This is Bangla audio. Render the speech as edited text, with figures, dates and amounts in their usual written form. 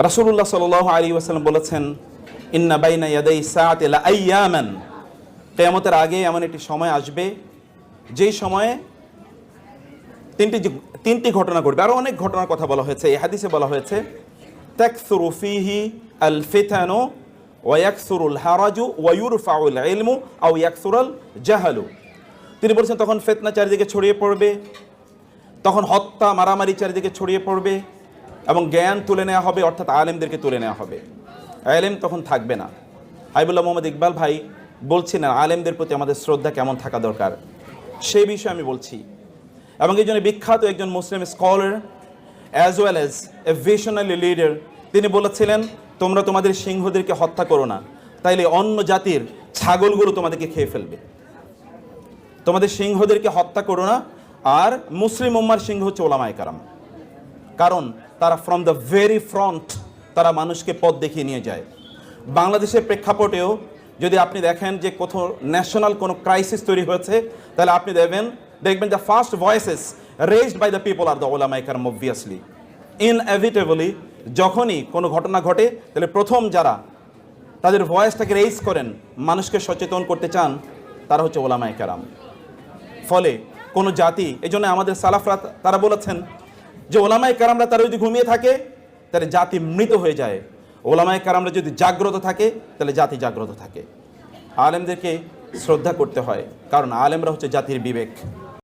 রাসূলুল্লাহ সাল্লাল্লাহু আলাইহি ওয়াসাল্লাম বলেছেন, ইন্না বাইনা ইয়াদাই সাআতি লা আইয়ামান, কিয়ামতের আগে এমন একটি সময় আসবে যেই সময়ে তিনটি ঘটনা ঘটবে। আরও অনেক ঘটনার কথা বলা হয়েছে। এই হাদিসে বলা হয়েছে, তাকসুরু ফীহি আল ফিতানু ওয়া ইয়াকসুরুল হারাজু ওয়া ইউরফাউল ইলমু আও ইয়াকসুরাল জাহালু। তিনি বলছেন তখন ফিতনা চারিদিকে ছড়িয়ে পড়বে, তখন হত্যা মারামারি চারিদিকে ছড়িয়ে পড়বে এবং জ্ঞান তুলে নেওয়া হবে, অর্থাৎ আলেমদেরকে তুলে নেওয়া হবে। আলেম তখন থাকবে না। হাবিবুল্লাহ মোহাম্মদ ইকবাল ভাই বলছিলেন আলেমদের প্রতি আমাদের শ্রদ্ধা কেমন থাকা দরকার, সেই বিষয়ে আমি বলছি। এবং এই জন্য বিখ্যাত একজন Muslim scholar as well as a visionary leader, তিনি বলেছিলেন, তোমরা তোমাদের সিংহদেরকে হত্যা করো না, তাইলে অন্য জাতির ছাগলগুলো তোমাদেরকে খেয়ে ফেলবে। তোমাদের সিংহদেরকে হত্যা করো না। আর মুসলিম উম্মার সিংহ হচ্ছে ওলামায়ে কেরাম, কারণ তারা ফ্রম দ্য ভেরি ফ্রন্ট তারা মানুষকে পথ দেখিয়ে নিয়ে যায়। বাংলাদেশের প্রেক্ষাপটেও যদি আপনি দেখেন যে কোথাও ন্যাশনাল কোনো ক্রাইসিস তৈরি হয়েছে, তাহলে আপনি দেখবেন the first voices raised by the people আর দ্য ওলামায়ে কেরাম। অবভিয়াসলি ইনএভিটেবলি যখনই কোনো ঘটনা ঘটে, তাহলে প্রথম যারা তাদের ভয়েসটাকে রেজ করেন, মানুষকে সচেতন করতে চান, তারা হচ্ছে ওলামায়ে কেরাম। ফলে কোনো জাতি, এই জন্য আমাদের সালাফরা তারা বলেছেন যে ওলামায়ে কেরামরা তারা যদি ঘুমিয়ে থাকে তাহলে জাতি মৃত হয়ে যায়, ওলামায়ে কেরামরা যদি জাগ্রত থাকে তাহলে জাতি জাগ্রত থাকে। আলেমদেরকে শ্রদ্ধা করতে হয়, কারণ আলেমরা হচ্ছে জাতির বিবেক।